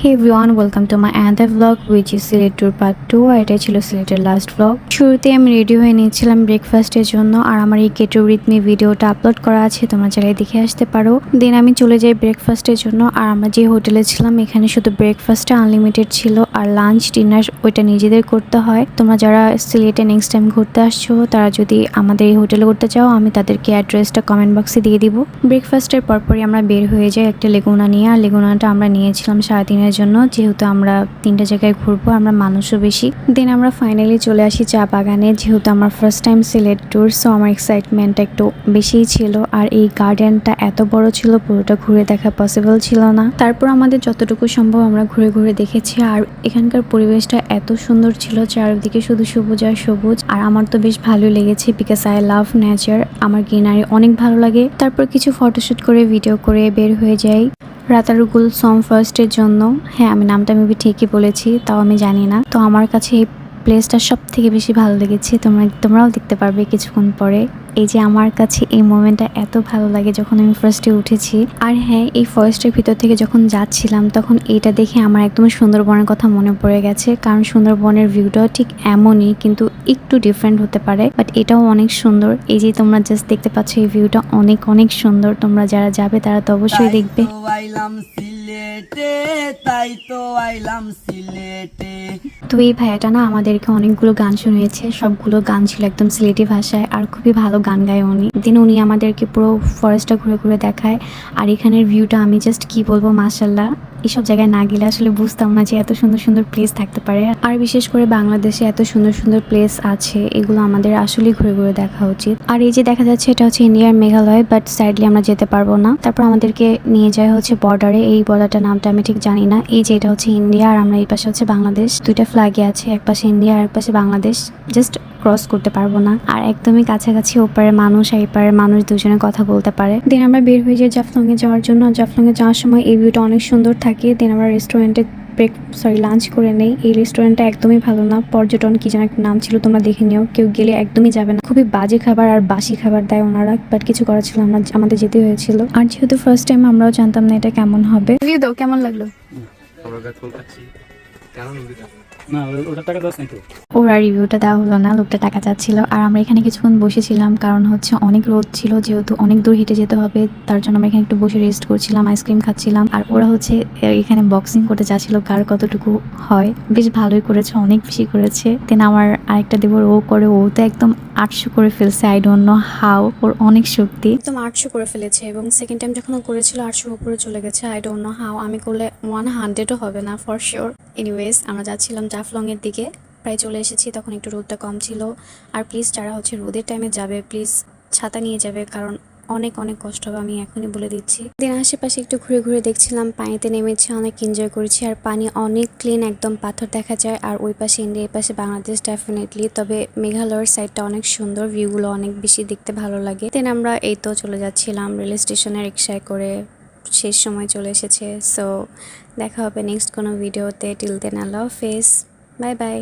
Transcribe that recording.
Hey everyone, welcome to my another vlog which is Silet Tour Part 2 আর এটা ছিল সিলেটের last vlog। শুরুতে আমি রেডি হয়ে নিয়েছিলাম ব্রেকফাস্টের জন্য আর আমার এই কেটো উইথ মি ভিডিওটা আপলোড করা আছে, তোমরা চাইলে দেখে আসতে পারো। দেন আমি চলে যাই ব্রেকফাস্টের জন্য আর আমরা যে হোটেলে ছিলাম এখানে শুধু ব্রেকফাস্টটা আনলিমিটেড ছিল আর লাঞ্চ ডিনার ওইটা নিজেদের করতে হয়। তোমরা যারা সিলেটে নেক্সট টাইম ঘুরতে আসছো তারা যদি আমাদের এই হোটেলে ঘুরতে চাও আমি তাদেরকে অ্যাড্রেসটা কমেন্ট বক্সে দিয়ে দিব। ব্রেকফাস্টের পরপরই আমরা বের হয়ে যাই একটা লেগুনা নিয়ে, আর লেগুনাটা আমরা নিয়েছিলাম 3.5 দিনের জন্য, যেহেতু আমরা 3টা জায়গায় ঘুরবো, আমরা মানুষও বেশি। দেন আমরা ফাইনালি চলে আসি চা বাগানে, যেহেতু আমার first time Sylhet tour, so আমার এক্সাইটমেন্টটা একটু বেশিই ছিল। আর এই গার্ডেনটা এত বড় ছিল পুরোটা ঘুরে দেখা পসিবল ছিল না, তারপর আমাদের যতটুকু সম্ভব আমরা ঘুরে ঘুরে দেখেছি। আর এখানকার পরিবেশটা এত সুন্দর ছিল, চারিদিকে শুধু সবুজ আর সবুজ, আর আমার তো বেশ ভালো লেগেছে বিকজ আই লাভ নেচার, আমার গ্রিনারি অনেক ভালো লাগে। তারপর কিছু ফটোশুট করে ভিডিও করে বের হয়ে যাই রাতারগুল সোম ফার্স্টের জন্য। হ্যাঁ, আমি নামটা মেবি ঠিকই বলেছি, তাও আমি জানি না। তো আমার কাছে এই প্লেসটা সব থেকে বেশি ভালো লেগেছে, তোমরাও দেখতে পারবে কিছুক্ষণ পরে। এই যে আমার কাছে এই মোমেন্টটা এত ভালো লাগে যখন আমি ফার্স্টে উঠেছি। আর হ্যাঁ, এই ফরেস্টের ভিতর থেকে যখন যাচ্ছিলাম তখন এইটা দেখে আমার একদম সুন্দরবনের কথা মনে পড়ে গেছে, কারণ সুন্দরবনের ভিউটাও ঠিক এমনই, কিন্তু একটু ডিফারেন্ট হতে পারে, বাট এটাও অনেক সুন্দর। এই যে তোমরা জাস্ট দেখতে পাচ্ছ এই ভিউটা অনেক অনেক সুন্দর, তোমরা যারা যাবে তারা তো অবশ্যই দেখবে। তো এই ভাইয়াটা না আমাদেরকে অনেকগুলো গান শুনিয়েছে, সবগুলো গান ছিল একদম সিলেটি ভাষায়, আর খুবই ভালো গান গায় উনি। দিন উনি আমাদেরকে পুরো ফরেস্টটা ঘুরে ঘুরে দেখায়। আর এখানের ভিউটা আমি জাস্ট কি বলবো, মাশাল্লাহ। এইসব জায়গায় না গেলে আসলে বুঝতাম না যে এত সুন্দর সুন্দর প্লেস থাকতে পারে। আর বিশেষ করে বাংলাদেশে এত সুন্দর সুন্দর প্লেস আছে, এগুলো আমাদের আসলে ঘুরে ঘুরে দেখা উচিত। আর এই যে দেখা যাচ্ছে এটা হচ্ছে ইন্ডিয়ার মেঘালয়, বাট সাইডলি আমরা যেতে পারবো না। তারপর আমাদেরকে নিয়ে যায় হচ্ছে বর্ডারে, এই বর্ডারটার নামটা আমি ঠিক জানি না। এই যে এটা হচ্ছে ইন্ডিয়া আর আমরা এই পাশে হচ্ছে বাংলাদেশ, দুইটা ফ্ল্যাগই আছে, এক পাশে ইন্ডিয়া আর এক পাশে বাংলাদেশ। জাস্ট ক্রস করতে পারবো না। আর একদমই কাছাকাছি ওপারে মানুষ আর এপারে মানুষ দুজনে কথা বলতে পারে। দেন আমরা বের হয়ে যাই জাফলং এ যাওয়ার জন্য। জাফলং এ যাওয়ার সময় এই ভিউটা অনেক সুন্দর থাকে। দেন আমরা রেস্টুরেন্টে লাঞ্চ করে নেই। এই রেস্টুরেন্টটা একদমই ভালো না, পর্যটন কি যেন একটা নাম ছিল, তোমরা দেখে নিও, কেউ গেলে একদমই যাবে না। খুবই বাজে খাবার আর বাসি খাবার দেয় ওনারা, বাট কিছু করার ছিল, আমাদের যেতে হয়েছিল। আর যেহেতু ফার্স্ট টাইম আমরাও জানতাম না এটা কেমন হবে। কেমন লাগলো? ওরা রিভিউটা দেওয়া হলো না, লোকটা টাকা চাচ্ছিল। আর আমরা এখানে কিছুক্ষণ বসেছিলাম, কারণ হচ্ছে অনেক রোদ ছিল, যেহেতু অনেক দূর হেঁটে যেতে হবে, তার জন্য আমরা এখানে একটু বসে রেস্ট করছিলাম, আইসক্রিম খাচ্ছিলাম। আর ওরা হচ্ছে এখানে বক্সিং করতে চাচ্ছিল কার কতটুকু হয়। বেশ ভালোই করেছে, অনেক বেশি করেছে। দেন আমার আরেকটা দেবর ও করে, ও তো একদম 800 করে ফেলছে। আই ডোন্ট নো হাউ, ওর অনেক শক্তি, একদম 800 করে ফেলেছে। এবং সেকেন্ড টাইম যখন ও করেছিল 800 উপরে চলে গেছে। আই ডোন্ট নো হাউ, আমি করলে 100ও হবে না ফর শিওর। এনিওয়েজ আমরা যাচ্ছিলাম জাফলং এর দিকে, প্রায় চলে এসেছি। তখন একটু রোদটা কম ছিল। আর প্লিজ যারা হচ্ছে রোদের টাইমে যাবে প্লিজ ছাতা নিয়ে যাবে, কারণ অনেক অনেক কষ্ট হবে, আমি এখনই বলে দিচ্ছি। দিন আশেপাশে একটু ঘুরে ঘুরে দেখছিলাম, পানিতে নেমেছি, অনেক এনজয় করেছি। আর পানি অনেক ক্লিন, একদম পাথর দেখা যায়। আর ওই পাশে ইন্ডিয়া, এই পাশে বাংলাদেশ ডেফিনেটলি। তবে মেঘালয়ের সাইডটা অনেক সুন্দর, ভিউগুলো অনেক বেশি দেখতে ভালো লাগে। দেন আমরা এই তো চলে যাচ্ছিলাম রেল স্টেশনে রিক্সায় করে, শেষ সময় চলে এসেছে। সো দেখা হবে নেক্সট কোনো ভিডিওতে। টিল দেন আল্লাহ হাফেজ, বাই বাই।